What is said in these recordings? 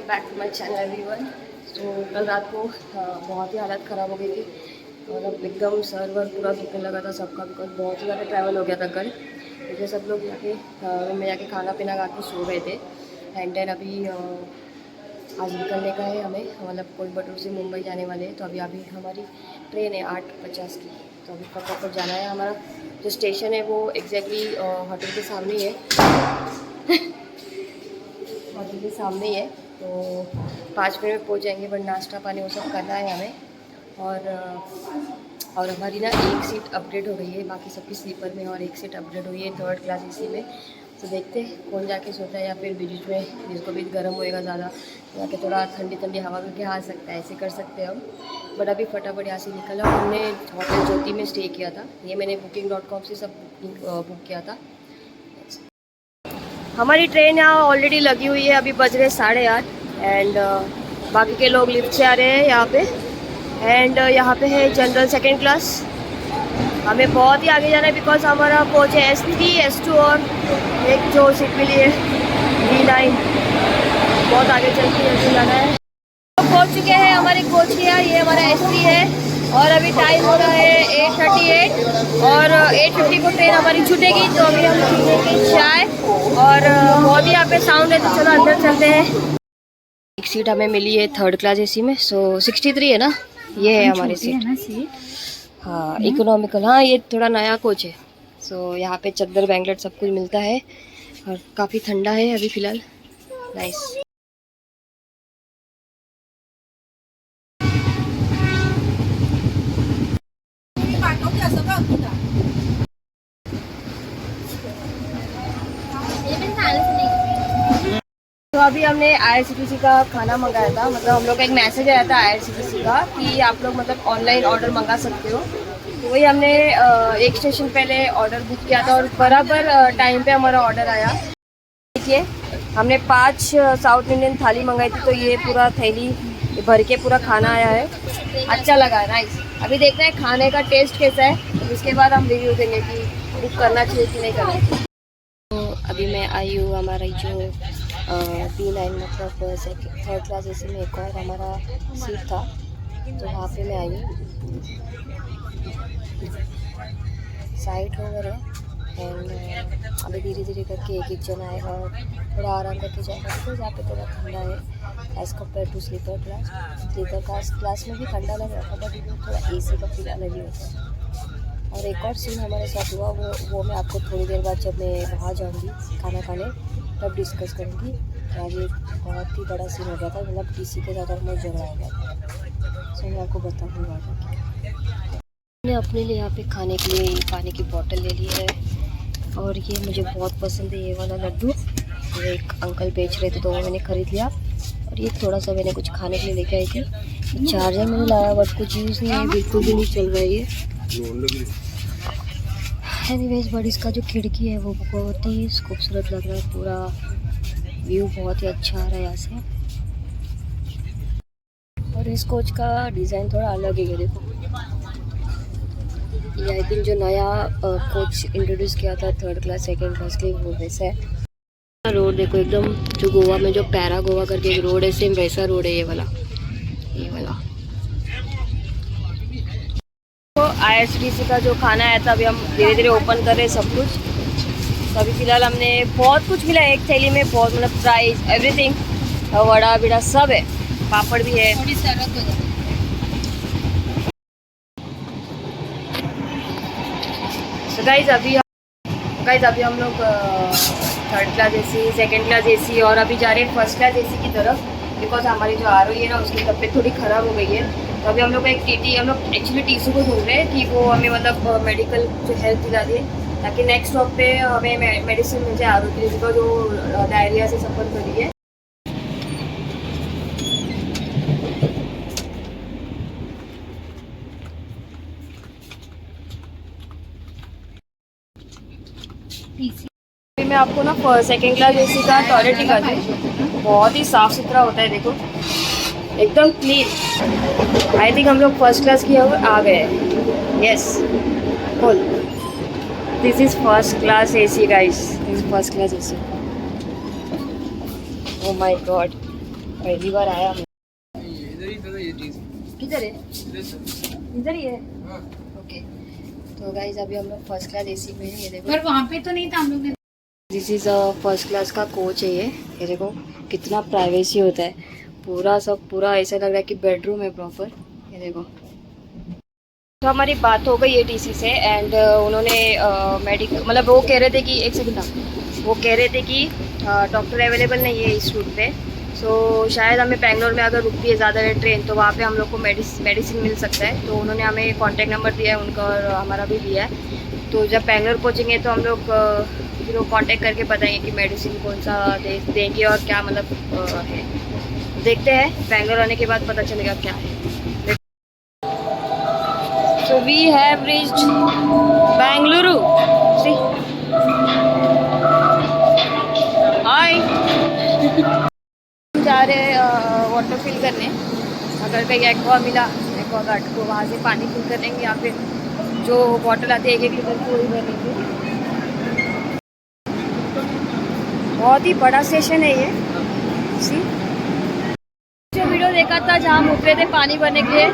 Back to my channel everyone. तो कल रात को बहुत ही हालत ख़राब हो गई थी, मतलब एकदम सर वर पूरा दुखने लगा था सबका, बिकॉज बहुत ही ज़्यादा ट्रैवल हो गया था कल। क्योंकि सब लोग जाके रूम में जाके खाना पीना खा के सो गए थे। एंड देन अभी आज निकलने का है हमें, मतलब कोयम्बटूर से मुंबई जाने वाले हैं। तो अभी हमारी ट्रेन है 8:50 की, तो अभी फटाफट जाना है। हमारा जो स्टेशन है वो एग्जैक्टली होटल के सामने ही है होटल के सामने ही है। तो 5 मिनट में पहुंच जाएंगे, बट नाश्ता पानी वो सब करना है हमें। और हमारी ना एक सीट अपग्रेड हो गई है, बाकी सबकी स्लीपर में, और एक सीट अपग्रेड हुई है 3rd क्लास एसी में। तो देखते हैं कौन जाके सोता है, या फिर बीच में जिसको भी गर्म होएगा ज़्यादा जाके थोड़ा ठंडी ठंडी हवा करके आ सकता है, ऐसे कर सकते हैं हम। बट अभी फटाफट यहाँ से निकला। हमने होटल ज्योति में स्टे किया था, ये मैंने booking.com से सब बुक किया था। हमारी ट्रेन यहाँ ऑलरेडी लगी हुई है, अभी बज रहे 8:30। एंड बाकी के लोग लिफ्ट से आ रहे हैं यहाँ पे। एंड यहाँ पे है जनरल 2nd क्लास। हमें बहुत ही आगे जाना है, बिकॉज हमारा कोच है S3, S2 और एक जो सीट मिली है D9, बहुत आगे चल के जाना है। तो पहुँच चुके हैं हमारे कोच के यहाँ, ये हमारा S3 है। और अभी टाइम हो रहा है 8:38 और 8:50 को ट्रेन हमारी छूटेगी। तो अभी हम पीएंगे चाय, और बहुत ही यहाँ पे साउंड है, तो चलो अंदर चलते हैं। एक सीट हमें मिली है 3rd क्लास एसी में, सो 63 है ना, ये है हमारी सीट। हाँ, इकोनॉमिकल। हाँ, ये थोड़ा नया कोच है। सो यहाँ पे चद्दर बैंगलेट सब कुछ मिलता है, और काफ़ी ठंडा है अभी फ़िलहाल। नाइस। तो अभी हमने IRCTC का खाना मंगाया था, मतलब हम लोग का एक मैसेज आया था IRCTC का कि आप लोग मतलब ऑनलाइन ऑर्डर मंगा सकते हो। तो वही हमने एक स्टेशन पहले ऑर्डर बुक किया था, और बराबर टाइम पे हमारा ऑर्डर आया। देखिए, हमने 5 साउथ इंडियन थाली मंगाई थी, तो ये पूरा थैली भर के पूरा खाना आया है। अच्छा लगा है, नाइस। अभी देखते हैं खाने का टेस्ट कैसा है, तो इसके बाद हम रिव्यू देंगे कि बुक करना चाहिए कि नहीं करना चाहिए। तो अभी मैं आई हूँ हमारा जो D9, मतलब 3rd क्लास एसी में एक और हमारा सीट था, तो वहाँ पे मैं आई हूँ। साइड ओवर है। एंड अभी धीरे धीरे करके एक जन आएगा और थोड़ा आराम करके जाएगा, बिकॉज यहाँ पे थोड़ा ठंडा है as compare to sleeper class. Sleeper class में भी ठंडा लग रहा था, बट थोड़ा AC का फील अलग ही होता है। और एक और सीन हमारे साथ हुआ, वो मैं आपको थोड़ी देर बाद जब मैं वहाँ जाऊँगी खाना खाने तब डिस्कस करूँगी। आज ये बहुत ही बड़ा सीन हो गया था, मतलब किसी के साथ और झगड़ा हो गया था, सो मैं आपको बताऊँगा। मैंने अपने लिए यहाँ पे खाने के लिए पानी की बोतल ले ली है, और ये मुझे बहुत पसंद है ये वाला लड्डू, वो एक अंकल बेच रहे थे तो वो मैंने ख़रीद लिया। और ये थोड़ा सा मैंने कुछ खाने के लिए लेके आई थी। चार्जर मैंने लाया, बट कुछ यूज़ नहीं है, बिल्कुल भी नहीं चल रहा है ये। एनीवेज, बट इसका जो खिड़की है वो बहुत ही खूबसूरत लग रहा है, पूरा व्यू बहुत ही अच्छा आ रहा है यहाँ से। और इस कोच का डिज़ाइन थोड़ा अलग है, ये देखो, ये आई थिंक जो नया कोच इंट्रोड्यूस किया था 3rd क्लास 2nd क्लास के, वो वैसा है। रोड देखो, एकदम जो गोवा में जो पैरा गोवा करके एक रोड है, सेम वैसा रोड है ये वाला। तो IRCTC का जो खाना आया था, अभी हम धीरे धीरे ओपन कर रहे हैं सब कुछ। तो अभी फ़िलहाल हमने बहुत कुछ मिला एक थैली में, बहुत, मतलब प्राइस एवरीथिंग, वड़ा बिड़ा सब है, पापड़ भी है। तो गाइज अभी हम लोग 3rd class AC, 2nd class AC, और अभी जा रहे हैं 1st क्लास एसी की तरफ, बिकॉज हमारी जो RO है ना, उसकी तबीयत थोड़ी ख़राब हो गई है। तो अभी हम लोग का एक TT, हम लोग एक्चुअली TC को ढूंढ रहे हैं कि वो हमें मतलब मेडिकल जो हेल्प दिला दे, ताकि नेक्स्ट स्टॉप पे हमें मेडिसिन मिल जाए RO के लिए, बिकॉज जो डायरिया से सफ़र कर रही है। मैं आपको ना 2nd क्लास एसी का टॉयलेट दिखाती हूँ, बहुत ही साफ़ सुथरा होता है, देखो एकदम क्लीन। आई थिंक हम लोग 1st क्लास की आ गए। Yes, cool. This is 1st class AC guys, this is 1st class AC. Oh my God, पहली बार आया हम। इधर ही था ये चीज, किधर है? इधर ही है। हाँ। ओके, तो गाइस अभी हम लोग फर्स्ट क्लास एसी में है, ये देखो। पर वहाँ पे तो नहीं था हम लोग ने। दिस इज़ फर्स्ट क्लास का कोच है ये देखो कितना प्राइवेसी होता है, पूरा सब पूरा ऐसा लग रहा है कि बेडरूम है प्रॉपर। ये देखो, तो हमारी बात हो गई है टीसी से एंड उन्होंने मेडिकल मतलब वो कह रहे थे कि एक सेकंड ना, वो कह रहे थे कि डॉक्टर अवेलेबल नहीं है इस रूट पे, सो शायद हमें बेंगलोर में अगर रुकती है ज़्यादा देर ट्रेन तो वहाँ पे हम लोग को मेडिसिन मिल सकता है। तो उन्होंने हमें कॉन्टैक्ट नंबर दिया है उनका और हमारा भी दिया है। तो जब बेंगलोर पहुँचेंगे तो हम लोग फिर वो कॉन्टैक्ट करके बताएंगे कि मेडिसिन कौन सा देंगे और क्या मतलब है। देखते हैं, बेंगलोर आने के बाद पता चलेगा क्या है। So we have reached Bengaluru. See? Hi. जा रहे वाटर फिल करने, अगर कहीं एक्वा मिला एक्वा गार्ड तो वहाँ से पानी फिल कर लेंगे। यहाँ पे जो बॉटल आती है 1-1 लीटर की वही भरेंगे। बहुत ही बड़ा स्टेशन है ये। सी जो वीडियो देखा था जहाँ हम उतरे थे पानी भरने के लिए,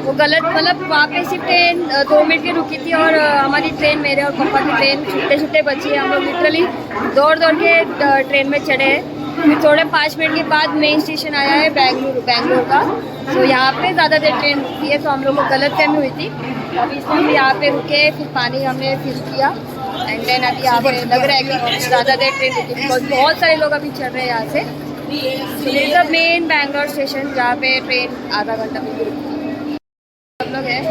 वो गलत, मतलब वहाँ पे सिर्फ ट्रेन 2 मिनट की रुकी थी और हमारी ट्रेन, मेरे और पापा की ट्रेन छुट्टे छुट्टे बची है। हम लोग लिटरली दौड़ के ट्रेन में चढ़े हैं। फिर थोड़े 5 मिनट के बाद मेन स्टेशन आया है बेंगलुरु का। तो यहाँ पे ज़्यादा देर ट्रेन रुकी है, तो हम लोग को गलत फहमी हुई थी। अभी इसमें हम यहाँ पे रुके, फिर पानी हमने फिल किया एंड देन अभी यहाँ पे लग रहा है कि ज़्यादा देर ट्रेन रुकी, बिकॉज बहुत सारे लोग अभी चढ़ रहे हैं यहाँ से। तो मेन बैंगलोर स्टेशन जहाँ पे ट्रेन आधा घंटा में रुकी। हम लोग हैं,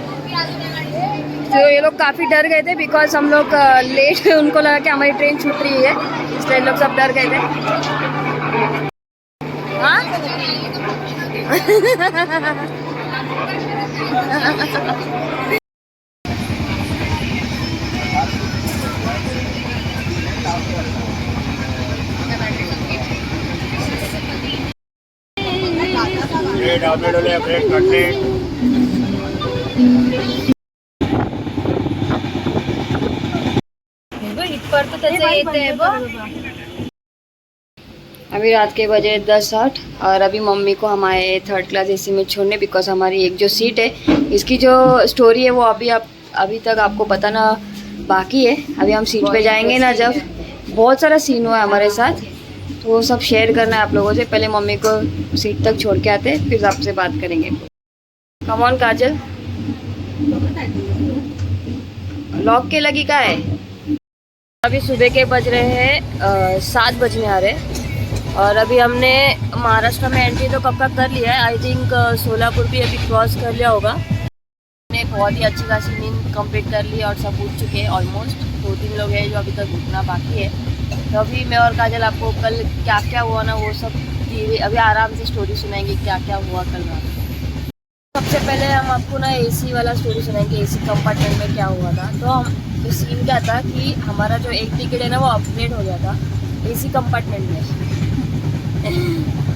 तो ये लोग काफ़ी डर गए थे बिकॉज हम लोग लेट, उनको लगा कि हमारी ट्रेन छूट रही है, इसलिए लोग सब डर गए थे। हाँ ब्रेड कटलेट। अभी रात के बजे 10:08 और अभी मम्मी को हम आए 3rd क्लास एसी में छोड़ने, बिकॉज हमारी एक जो सीट है इसकी जो स्टोरी है वो अभी तक आपको बताना बाकी है। अभी हम सीट पे जाएंगे ना, जब बहुत सारा सीन हुआ है हमारे साथ, तो वो सब शेयर करना है आप लोगों से। पहले मम्मी को सीट तक छोड़ के आते, फिर आपसे बात करेंगे। कम ऑन काजल, लॉक के लगी का है। अभी सुबह के बज रहे हैं 7 बजने आ रहे, और अभी हमने महाराष्ट्र में एंट्री तो कब का कर लिया है। आई थिंक सोलापुर भी अभी क्रॉस कर लिया होगा। हमने बहुत ही अच्छी खासी नींद कंप्लीट कर ली और सब उठ चुके हैं ऑलमोस्ट। 2-3 लोग हैं जो अभी तक उठना बाकी है। तो अभी मैं और काजल आपको कल क्या क्या हुआ ना वो सब अभी आराम से स्टोरी सुनाएंगे, क्या क्या हुआ कल रात। सबसे पहले हम आपको ना एसी वाला स्टोरी सुनाएंगे, एसी कंपार्टमेंट में क्या हुआ था। तो हम तो सीन क्या था कि हमारा जो एक टिकट है ना वो अपग्रेड हो गया था एसी कंपार्टमेंट में।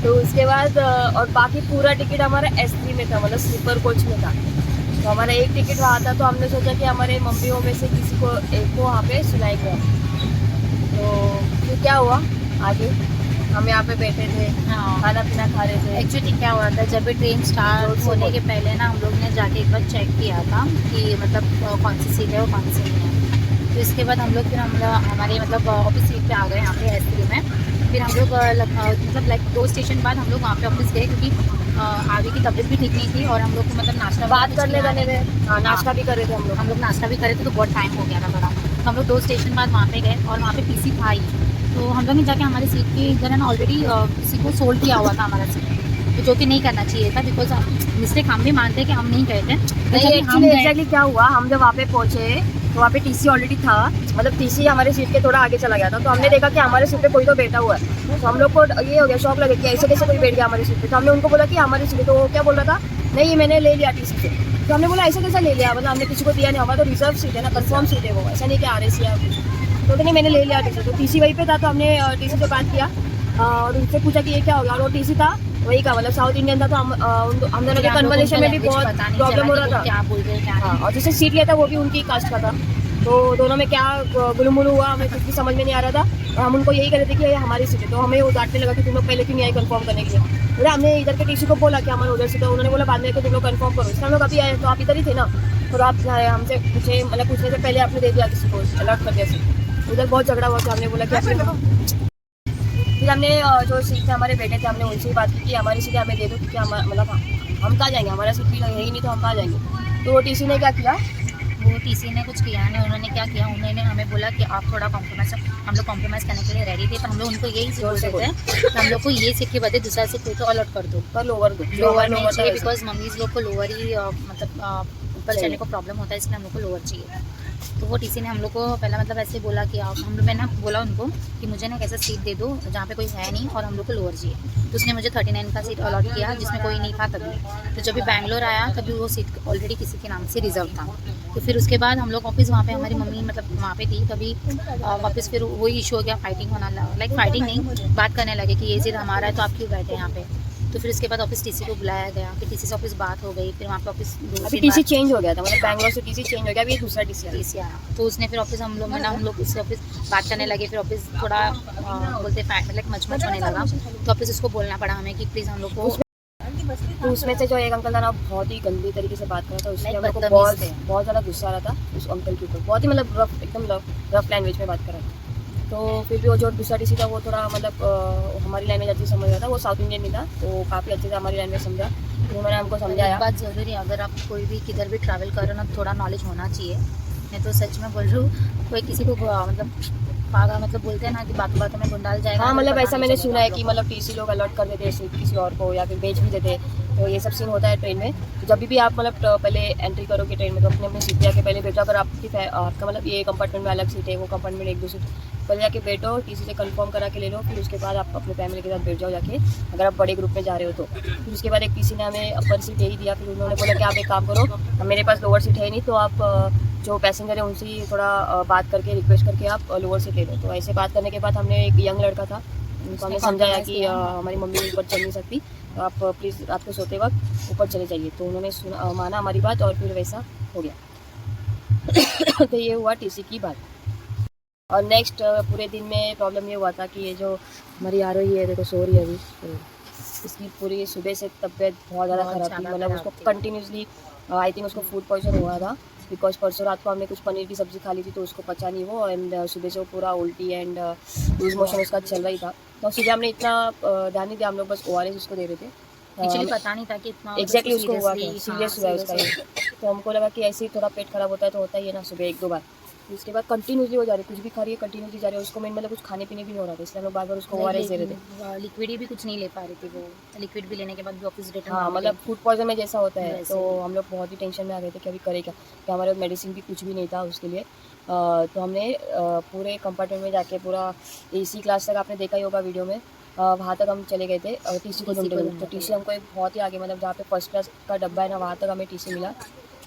तो उसके बाद और बाकी पूरा टिकट हमारा S3 में था, मतलब स्लीपर कोच में था। तो हमारा एक टिकट वहाँ था, तो हमने सोचा कि हमारे मम्मियों में से किसी को एक को वहाँ पे सुनाएंगे। तो फिर क्या हुआ आगे, हम यहाँ पे बैठे थे, खाना पीना खा रहे थे। एक्चुअली क्या हुआ था, जब भी ट्रेन स्टार्ट होने के पहले ना हम लोग ने जाके एक बार चेक किया था कि मतलब कौन सी सीट है और कौन सी नहीं है। तो इसके बाद हम लोग फिर हमारे मतलब ऑफिस सीट पे आ गए यहाँ पे S3 में। फिर हम लोग मतलब लाइक 2 स्टेशन बाद हम लोग वहाँ पे ऑफिस गए, क्योंकि आगे की तबीयत भी ठीक नहीं थी और हम लोग को मतलब नाश्ता बात करने जाने में। हाँ, नाश्ता भी कर रहे थे हम लोग नाश्ता भी कर रहे थे, तो बहुत टाइम हो गया था बड़ा। तो हम लोग 2 स्टेशन बाद वहाँ पे गए और वहाँ पे टीसी था ही। तो हम लोग ने जाके हमारी सीट की इधर है ना ऑलरेडी किसी को सोल्ड किया हुआ था हमारा सीट, तो जो कि नहीं करना चाहिए था, बिकॉज मिस्टेक हम भी मानते हैं कि हम नहीं गए थे। एक्चुअली क्या हुआ, हम जब वहाँ पे पहुँचे तो वहाँ पे टीसी ऑलरेडी था, मतलब टीसी हमारे सीट के थोड़ा आगे चला गया था। तो हमने देखा कि हमारे सीट पे कोई तो बैठा हुआ है, तो हम लोग को ये हो गया, शौक लगे कि ऐसे कैसे कोई बैठ गया हमारे सीट पे। तो हमने उनको बोला कि हमारी सीट, तो वो क्या बोल रहा था, नहीं मैंने ले लिया टीसी से। तो हमने बोला ऐसा कैसा ले लिया, मतलब हमने किसी को दिया नहीं, हमारा तो रिजर्व सीट है ना, कन्फर्म सीट है वो, ऐसा नहीं कि RAC या तो नहीं, मैंने ले लिया टीसी। तो टीसी वहीं पे था, तो हमने टीसी से बात किया और उनसे पूछा कि ये क्या हो गया, और वो टीसी था वही का, मतलब साउथ इंडियन था। तो हम दोनों के कन्वर्सेशन में भी बहुत प्रॉब्लम हो रहा था। क्या बोल रहे हैं, हाँ, और जिससे सीट लिया था वो भी उनकी कास्ट का था। तो दोनों में क्या गुलमुल हुआ हमें कुछ भी समझ में नहीं आ रहा था। और हम उनको यही कह रहे थे कि ये हमारी सीट है, तो हमें वो डांटने लगा कि तुम लोग पहले क्यों नहीं आए कंफर्म करने के लिए। बोले हमने इधर के टीसी को बोला कि हमारे उधर से, तो उन्होंने बोला बाद में कि तुम लोग कंफर्म करो। इसलिए हम लोग अभी आए, तो आप इधर ही थे ना, और आप हमसे पूछे मतलब पूछने से पहले आपने दे दिया किसी को अलर्ट कर दिया सीट। उधर बहुत झगड़ा हुआ, तो हमने बोला कि फिर हमने जो सीट थे हमारे बेटे थे, हमने उनसे ही बात की कि हमारी सीटें हमें दे दो, क्योंकि मतलब हम कहाँ जाएंगे, हमारा सीट भी है ही नहीं, तो हम कहाँ जाएंगे। तो वो टीसी ने क्या किया, वो टीसी ने कुछ किया नहीं। उन्होंने क्या किया, उन्होंने हमें बोला कि आप थोड़ा कॉम्प्रोमाइज़, हम लोग कॉम्प्रोमाइज़ करने के लिए रेडी थे, पर हम लोग उनको यही बोल रहे थे हम लोग को ये सीट के बदले दूसरा सीट कोई तो अलॉट कर दो, पर लोअर लोअर नहीं चाहिए, बिकॉज मम्मीज़ लोग को लोअर ही मतलब ऊपर चलने को प्रॉब्लम होता है, इसलिए हम लोग को लोअर चाहिए। तो वो टीसी ने हम लोग को पहला मतलब ऐसे बोला कि आप हम लोग, मैंने बोला उनको कि मुझे ना कैसा सीट दे दो जहाँ पे कोई है नहीं और हम लोग को लोअर चाहिए। तो उसने मुझे 39 का सीट अलॉट किया, जिसमें कोई नहीं था तभी। तो जब भी बैंगलोर आया तभी वो सीट ऑलरेडी किसी के नाम से रिजर्व था। तो फिर उसके बाद हम लोग वापस वहाँ पे, हमारी मम्मी मतलब वहाँ पे थी, तभी वापस फिर वही इशू हो गया, फाइटिंग होना, लाइक फाइटिंग नहीं, बात करने लगे कि ये सीट हमारा है तो आप क्यों बैठे यहाँ पे। तो फिर उसके बाद ऑफिस टीसी को बुलाया गया, फिर टीसी से ऑफिस बात हो गई, फिर वहाँ पे ऑफिस अभी टीसी चेंज हो गया था, मतलब बैंगलोर से टीसी चेंज हो गया, अभी दूसरा टीसी आया। तो उसने फिर ऑफिस हम लोग उससे ऑफिस बात करने लगे, फिर ऑफिस थोड़ा बोलते लाइक मच होने लगा, तो ऑफिस उसको बोलना पड़ा हमें कि प्लीज़ हम लोग को। तो उसमें से जो एक अंकल था ना, बहुत ही गंदी तरीके से बात कर रहा था, उससे हम लोग को बहुत ज़्यादा गुस्सा आ रहा था उस अंकल के ऊपर, बहुत ही मतलब रफ, एकदम रफ लैंग्वेज में बात कर रहा था। तो फिर भी वो जो दूसरा टीसी था वो थोड़ा मतलब हमारी लैंग्वेज अच्छी समझ रहा था, वो साउथ इंडियन नहीं था, तो काफ़ी अच्छे से हमारी लैंग्वेज समझा। तो उन्होंने हमको समझाया, बात ज़रूरी है, अगर आप कोई भी किधर भी ट्रैवल कर रहे हो ना, थोड़ा नॉलेज होना चाहिए। मैं तो सच में बोल रही हूँ, कोई किसी को मतलब पागा मतलब बोलते हैं ना कि बातों बातों में गुंडाल जाएगा। हाँ, मतलब ऐसा मैंने सुना है कि मतलब टीसी लोग अलॉट कर देते हैं किसी और को, या फिर बेच भी देते, तो ये सब सीन होता है ट्रेन में। तो जब भी आप मतलब पहले एंट्री करोगे ट्रेन में, तो अपने सीट पे आके पहले बैठो। अगर आपका मतलब ये कंपार्टमेंट में अलग सीट है, वो कंपार्टमेंट एक दो सीट, पहले जाके बैठो, टीसी से कंफर्म करा के ले लो, फिर उसके बाद आप अपने फैमिली के साथ बैठ जाओ जाके, अगर आप बड़े ग्रुप में जा रहे हो तो। फिर उसके बाद एक टीसी ने हमें अपर सीट यही दिया, फिर उन्होंने बोला कि आप एक काम करो, मेरे पास लोअर सीट है नहीं, तो आप जो पैसेंजर है उनसे थोड़ा बात करके रिक्वेस्ट करके आप लोअर सीट ले लो। तो ऐसे बात करने के बाद हमने एक यंग लड़का था, उनको हमने समझाया कि हमारी मम्मी ऊपर चल नहीं सकती, तो आप प्लीज़ रात को सोते वक्त ऊपर चले जाइए। तो उन्होंने माना हमारी बात, और फिर वैसा हो गया। तो ये हुआ टीसी की बात। और नेक्स्ट पूरे दिन में प्रॉब्लम ये हुआ था कि ये जो हमारी आ रही है, देखो सो रही है अभी, तो इसकी पूरी सुबह से तबीयत बहुत ज़्यादा ख़राब थी, मतलब उसको कंटिन्यूसली आई थिंक उसको फूड पॉइजन हुआ था, बिकॉज परसों रात को हमने कुछ पनीर की सब्ज़ी खा ली थी, तो उसको पचा नहीं वो, एंड सुबह से वो पूरा उल्टी एंड लूज मोशन उसका चल रही था। तो सुबह हमने इतना ध्यान नहीं दिया, हम लोग बस ORS उसको दे रहे थे, एक्चुअली पता नहीं था कि इतना एग्जैक्टली उसको हुआ था, सीरियस हुआ उसका। तो हमको लगा कि ऐसे ही थोड़ा पेट खराब होता है, तो होता ही है ना सुबह एक दो बार। उसके बाद कंटिन्यूसली हो जा रही, कुछ भी खा रही है कंटिन्यूसली जा रही है, उसको मेन मतलब कुछ खाने पीने भी नहीं हो रहा था, इसलिए हम लोग बार बार उसको ORS दे रहे थे। लिक्विड भी कुछ नहीं ले पा रही थी वो, लिक्विड भी लेने के बाद भी ऑफिस रिटर्न। हाँ, मतलब फूड पॉइजन में जैसा होता है, तो हम लोग बहुत ही टेंशन में आ गए थे कि अभी करें क्या, कि हमारे मेडिसिन भी कुछ भी नहीं था उसके लिए। तो हमने पूरे कंपार्टमेंट में जाके पूरा AC क्लास तक, आपने देखा ही होगा वीडियो में, वहाँ तक हम चले गए थे टीसी को ढूंढते हुए। तो टीसी हमको एक बहुत ही आगे, मतलब जहाँ पे फर्स्ट क्लास का डब्बा है ना, वहाँ तक हमें टीसी मिला।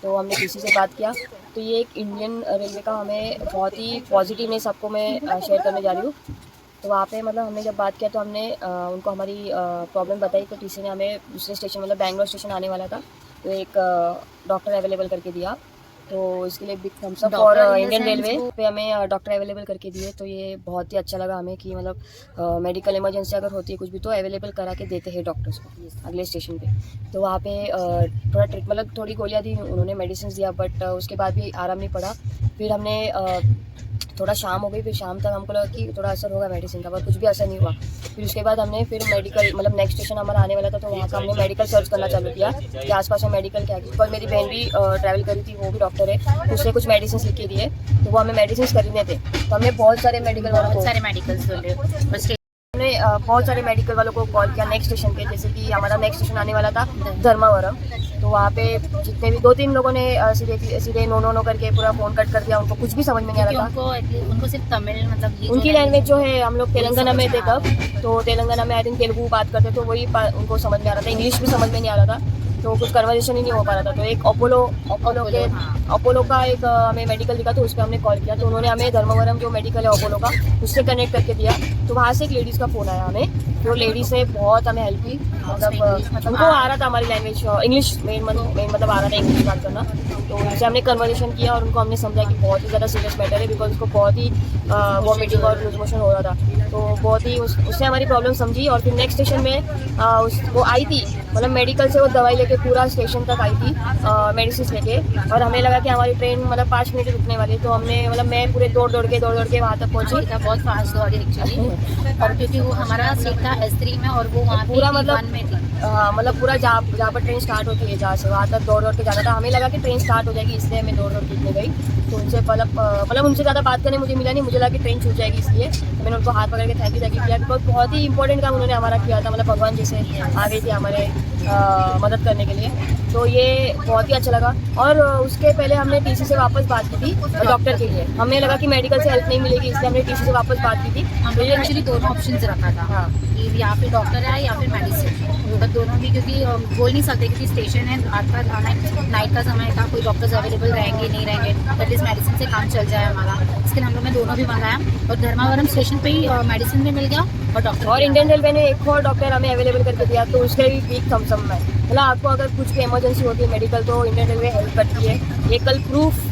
तो हमने टीसी से बात किया, तो ये एक इंडियन रेलवे का हमें बहुत ही पॉजिटिव न्यूज़ आपको मैं शेयर करने जा रही हूँ। तो वहाँ पे मतलब हमने जब बात किया, तो हमने उनको हमारी प्रॉब्लम बताई, तो टीसी ने हमें दूसरे स्टेशन, मतलब बैंगलोर स्टेशन आने वाला था, तो एक डॉक्टर अवेलेबल करके दिया। तो इसके लिए बिग थम्स अप और इंडियन रेलवे पे हमें डॉक्टर अवेलेबल करके दिए। तो ये बहुत ही अच्छा लगा हमें कि मतलब मेडिकल इमरजेंसी अगर होती है कुछ भी, तो अवेलेबल करा के देते हैं डॉक्टर्स को अगले स्टेशन पे। तो वहाँ पे थोड़ा मतलब थोड़ी गोलियाँ दी उन्होंने, मेडिसिन दिया, बट उसके बाद भी आराम नहीं पड़ा। फिर हमने थोड़ा शाम हो गई, फिर शाम तक हमको लगा कि थोड़ा असर होगा मेडिसिन का, पर कुछ भी असर नहीं हुआ। फिर उसके बाद हमने फिर मेडिकल, मतलब नेक्स्ट स्टेशन हमारा आने वाला था, तो वहाँ का हमने मेडिकल सर्च करना चालू किया कि आसपास में मेडिकल क्या है। पर मेरी बहन भी ट्रैवल करी थी, वो भी डॉक्टर है, उसने कुछ मेडिसिन लिख के दिए, तो वो हमें मेडिसिन खरीदने थे। तो हमने बहुत सारे मेडिकल वालों को, हमने बहुत सारे मेडिकल वालों को कॉल किया नेक्स्ट स्टेशन पे, जैसे कि हमारा नेक्स्ट स्टेशन आने वाला था धर्मावरम। तो वहाँ पे जितने भी 2-3 लोगों ने सीधे नो करके पूरा फ़ोन कट कर दिया, उनको कुछ भी समझ में नहीं आ रहा था। उनको सिर्फ तमिल, मतलब उनकी लैंग्वेज जो है, हम लोग तेलंगाना में थे तब, तो तेलंगाना में आई थिंक तेलुगु बात करते, तो वही उनको समझ में आ रहा था, इंग्लिश भी समझ में नहीं आ रहा था, तो कुछ कन्वर्सेशन ही नहीं हो पा रहा था। तो एक अपोलो का एक हमें मेडिकल दिखा, तो उस पर हमने कॉल किया, तो उन्होंने हमें धर्मवरम जो मेडिकल है अपोलो का, उससे कनेक्ट करके दिया। तो वहाँ से एक लेडीज़ का फ़ोन आया हमें जो लेडीज ने बहुत हमें हेल्प की, मतलब उनको आ रहा था हमारी लैंग्वेज, इंग्लिश मेन मतलब आ रहा था इंग्लिश बात करना, तो उनसे हमने कन्वर्सेशन किया और उनको हमने समझा कि बहुत ही ज़्यादा सीरियस मैटर है, बिकॉज उसको बहुत ही वॉमिटिंग और लूज मोशन हो रहा था, तो बहुत ही उससे हमारी प्रॉब्लम समझी। और फिर नेक्स्ट स्टेशन में वो आई थी, मतलब मेडिकल से वो दवाई लेके पूरा स्टेशन तक आई थी मेडिसिन लेके, और हमें लगा कि हमारी ट्रेन मतलब 5 मिनट रुकने वाली है, तो हमने मतलब मैं पूरे दौड़ दौड़ के वहाँ तक पहुँची। बहुत फास्ट दौड़ी एक्चुअली, और क्योंकि वो हमारा सीट था S3 में और वो वहाँ पूरा मतलब T1 में थी। हाँ, मतलब पूरा जहाँ पर ट्रेन स्टार्ट होती है, जहाँ से वहाँ तक दौड़ के जाना था। हमें लगा कि ट्रेन स्टार्ट हो जाएगी, इसलिए मैं दौड़ के गई, तो उनसे मतलब उनसे ज़्यादा बात करने मुझे मिला नहीं, मुझे लगा कि ट्रेन छूट जाएगी, इसलिए तो मैंने उनको हाथ पकड़ के थैंक यू किया, बिकॉज बहुत ही इंपॉर्टेंट काम उन्होंने हमारा किया था, मतलब भगवान जैसे आ गई थी हमारे मदद करने के लिए, तो ये बहुत ही अच्छा लगा। और उसके पहले हमने TC से वापस बात की थी डॉक्टर के लिए, हमें लगा कि मेडिकल से हेल्प नहीं मिलेगी, इसलिए हमने TC से वापस बात की थी। हमने एक्चुअली दोनों ऑप्शन रखा था, हाँ, कि या फिर डॉक्टर है या फिर मेडिसिन, बट दोनों भी, क्योंकि बोल नहीं सकते क्योंकि स्टेशन है, रात का खाना है, नाइट का समय था, कोई डॉक्टर्स अवेलेबल रहेंगे नहीं रहेंगे, एटलीस्ट मेडिसिन से काम चल जाए हमारा, इसके लिए हम लोग ने दोनों भी मंगाया। और धर्मावरम स्टेशन पे ही मेडिसिन भी मिल गया और डॉक्टर, और इंडियन रेलवे ने एक और डॉक्टर हमें अवेलेबल करके दिया, तो उसके भी पीक थम्सअप में, मतलब आपको अगर कुछ भी इमरजेंसी होती है मेडिकल, तो इंडियन रेलवे हेल्प करती है। ये कल प्रूफ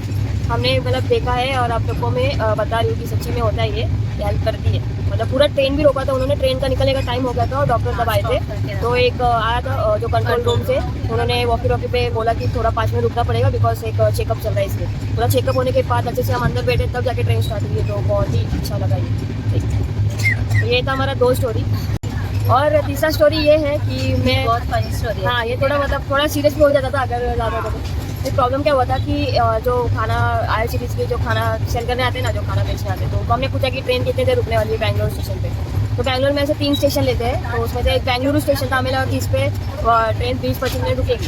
हमने मतलब देखा है, और आप लोगों में बता रही हूँ कि सच्ची में होता है, ये हेल्प करती है। मतलब पूरा ट्रेन भी रोका था उन्होंने, ट्रेन का निकलने का टाइम हो गया था और डॉक्टर तब आए थे, तो एक आया था जो कंट्रोल रूम से, उन्होंने वॉकी टॉकी पे बोला कि थोड़ा 5 मिनट रुकना पड़ेगा, बिकॉज एक चेकअप चल रहा है, इसलिए पूरा चेकअप होने के बाद अच्छे से हम अंदर बैठे, तब जाके ट्रेन स्टार्ट हुई है, तो बहुत ही अच्छा लगा ये था हमारा 2 स्टोरी। और तीसरा स्टोरी ये है कि मैं बहुत फनी स्टोरी है। हाँ, ये थोड़ा सीरियस भी हो जाता था अगर ज़्यादा होता तो प्रॉब्लम क्या हुआ था कि जो खाना IRCTC के जो खाना सेल करने आते हैं ना, जो खाना बेचने आते हैं, तो हमने पूछा कि ट्रेन कितने देर रुकने वाली है बैंगलोर स्टेशन पे, तो बैंगलोर में ऐसे 3 स्टेशन लेते हैं, तो उसमें से एक बेंगलुरु स्टेशन था, हमें लगा कि इस पर ट्रेन 20-25 मिनट रुकेगी,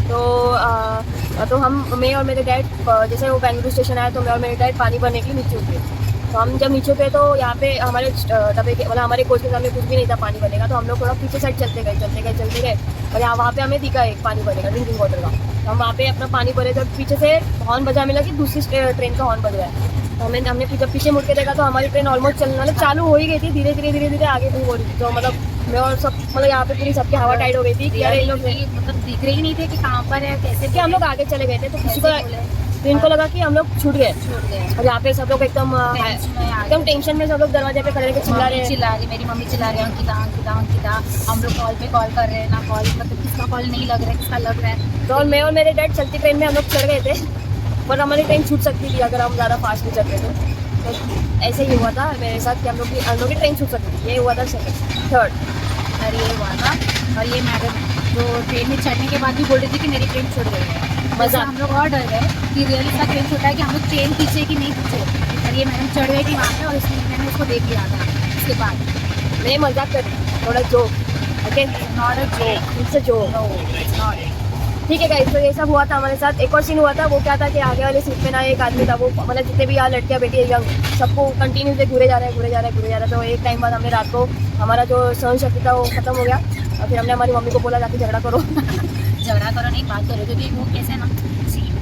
तो मैं और मेरे डैड जैसे वो बेंगलुरु स्टेशन आया, तो मैं और मेरे डैड पानी भरने के लिए नीचे उतरे, तो हम जब नीचे उतरे तो यहाँ पे हमारे डब्बे के मतलब हमारे कोच के सामने कुछ भी नहीं था पानी भरने का, तो हम लोग थोड़ा पीछे साइड चलते गए और यहाँ वहाँ पे हमें दिखा एक पानी भरने का, ड्रिंकिंग वाटर का, तो हम वहाँ पे अपना पानी भरे, तो पीछे से हॉर्न बजा, मिला कि दूसरी ट्रेन का हॉर्न बज रहा है, तो हमने जब पीछे मुड़ के देखा तो हमारी ट्रेन ऑलमोस्ट चलने मतलब चालू हो ही गई थी, धीरे धीरे आगे मूव हो रही थी, तो मतलब मैं और सब मतलब यहाँ पे पूरी सबकी हवा टाइट हो गई थी कि यार इन लोग मतलब दिख रहे ही नहीं थे कि कहाँ पर है, कैसे, कि हम लोग आगे चले गए थे, तो किसी को तो इनको लगा कि हम लोग छूट गए, और यहाँ पे सब लोग एकदम टेंशन में सब लोग दरवाजे पे खड़े रहे चिल्ला रहे, मेरी मम्मी चिल्ला रही है अंकिता, हम लोग कॉल पे कॉल कर रहे हैं ना, कॉल मतलब किसका कॉल नहीं लग रहा है, किसका लग रहा है, तो मैं और मेरे डैड चलती ट्रेन में हम लोग चढ़ गए थे, पर हमारी ट्रेन छूट सकती थी अगर हम ज़्यादा फास्ट नहीं चल रहे थे, तो ऐसे ही हुआ था मेरे साथ कि हम लोग की ट्रेन छूट सकती थी, ये हुआ था थर्ड, और ये हुआ था। और ये मैडम जो ट्रेन में चढ़ने के बाद भी बोल रही थी कि मेरी ट्रेन छूट गई है, मज़ा हम लोग और डर गए कि रियली सा ट्रेन छूटा है कि हम लोग ट्रेन पीछे कि नहीं पीछे, और ये मैडम चढ़ गई थी वहाँ पे, और इसमें मैंने उसको देख लिया था, इसके बाद मैं मजाक कर रही थोड़ा joke, okay, not a joke, it's a joke, no it's not, ठीक है गाइस, तो ये सब हुआ था हमारे साथ। एक और सीन हुआ था, वो क्या था कि आगे वाले सीट पे ना एक आदमी था, वो मतलब जितने भी यहाँ लड़कियाँ बैठी है यंग, सबको कंटिन्यूसली घूरे जा रहा है, तो एक टाइम बाद हमने रात को हमारा जो सहन शक्ति था वो खत्म हो गया, और फिर हमने हमारी मम्मी को बोला जाके झगड़ा करो नहीं, बात करो, क्योंकि वो कैसे ना,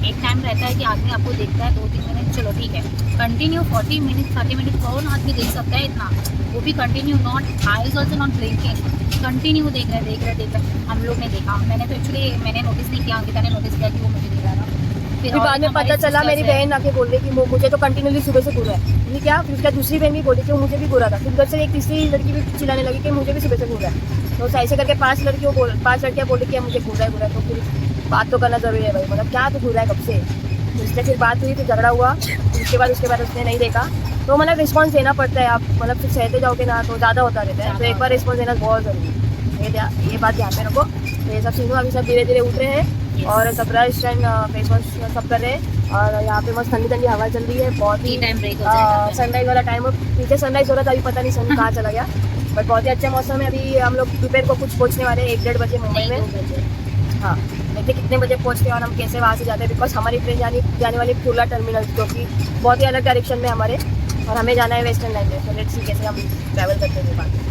एक टाइम रहता है कि आदमी आपको देखता है 2-3 मिनट, चलो ठीक है, कंटिन्यू 40 मिनट 30 मिनट कौन आदमी देख सकता है इतना, वो भी continue, not eyes also not blinking, continue देख रहे। हम लोग ने देखा, मैंने तो एक्चुअली मैंने नोटिस नहीं किया, अंकिता ने नोटिस किया कि वो मुझे दिख रहा था, फिर बाद में पता चला, मेरी बहन आके बोल रही कि मुझे तो कंटिन्यूसली सुबह से घूरा है, ये क्या, फिर उसका दूसरी बहन भी बोली कि वो मुझे भी घूरा था, फिर घर से एक तीसरी लड़की भी चिल्लाने लगी कि मुझे भी सुबह से घूरा है, तो ऐसे करके 5 लड़कियाँ बोली कि मुझे घूरा है, तो फिर बात तो करना जरूरी है भाई, मतलब क्या तो घूरा है कब से, तो इसलिए फिर बात हुई, फिर झगड़ा हुआ, उसके बाद उसने नहीं देखा, तो मतलब रिस्पॉन्स देना पड़ता है, आप मतलब फिर सहते जाओगे ना तो ज़्यादा होता रहता है, तो एक बार रिस्पॉन्स देना बहुत ज़रूरी है, ये बात यहाँ पे रखो। तो ये सब सीन हुआ, अभी सब धीरे धीरे उठ रहे हैं और सब ब्रश एंड फेस वॉश सब कर रहे हैं, और यहाँ पे मस्त ठंडी हवा चल रही है, बहुत ही सनराइज वाला टाइम हो, पीछे सनराइज हो रहा था, अभी पता नहीं सन कहाँ चला गया, बट बहुत ही अच्छा मौसम है। अभी हम लोग दोपहर को कुछ पहुँचने वाले हैं 1-1:30 बजे मुंबई में, हाँ, देखते कितने बजे पहुँचते हैं और हम कैसे वहाँ से जाते हैं, बिकॉज हमारी ट्रेन जाने वाली कुर्ला टर्मिनल, जो कि बहुत ही अलग डायरेक्शन में हमारे, और हमें जाना है वेस्टर्न लाइन में, तो लेट्स सी कैसे हम ट्रैवल करते हैं बाद।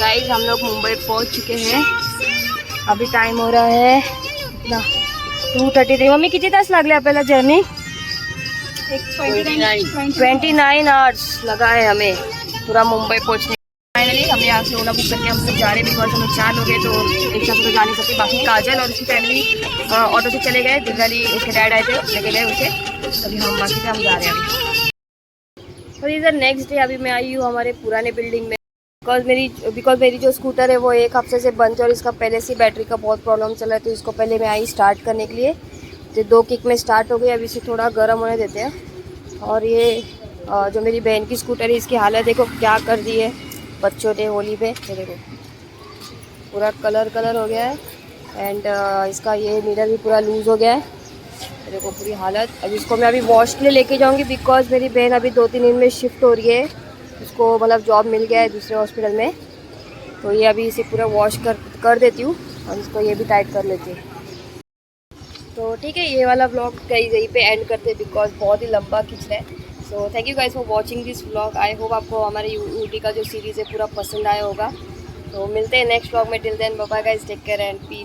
गाइस हम लोग मुंबई पहुंच चुके हैं। अभी टाइम हो रहा है इतना 2:33। मम्मी किती तास लागले आपल्याला जर्नी? 29 आवर्स लगा है हमें पूरा मुंबई पहुंचने। फाइनली हमने यहाँ से ओला बुक करके हम सब जा रहे हैं, बिकॉज हम लोग 4 लोग हैं तो एक साथ तो जा नहीं सकते। बाकी काजल और उसकी फैमिली ऑटो से चले गए, दिल्ली उसके डैड आए थे लेके गए उसे। अभी हम बाकी से हम जा रहे हैं अभी। और इधर नेक्स्ट डे अभी मैं आई हूँ हमारे पुराने बिल्डिंग में, बिकॉज मेरी जो स्कूटर है वो एक हफ्ते से बंद है और इसका पहले से बैटरी का बहुत प्रॉब्लम चल रहा है। तो इसको पहले मैं आई स्टार्ट करने के लिए, तो 2 किक में स्टार्ट हो गई। अभी इसे थोड़ा गर्म होने देते हैं। और ये जो मेरी बहन की स्कूटर है इसकी हालत देखो क्या कर दी है बच्चों ने होली पे। ये देखो पूरा कलर हो गया है एंड इसका ये मिरर भी पूरा लूज़ हो गया है। ये देखो पूरी हालत। अब इसको मैं अभी वॉश के लिए लेके जाऊंगी, बिकॉज मेरी बहन अभी 2-3 दिन में शिफ्ट हो रही है। उसको मतलब जॉब मिल गया है दूसरे हॉस्पिटल में, तो ये अभी इसे पूरा वॉश कर देती हूँ और इसको ये भी टाइट कर लेती हूँ। तो ठीक है, ये वाला व्लॉग यहीं पे एंड करते हैं बिकॉज बहुत ही लंबा खींच रहा है। So thank you guys for watching this vlog. I hope आपको हमारे यूटी का जो सीरीज़ है पूरा पसंद आया होगा। तो मिलते हैं नेक्स्ट व्लॉग में। Till then bye bye guys, take care and piece.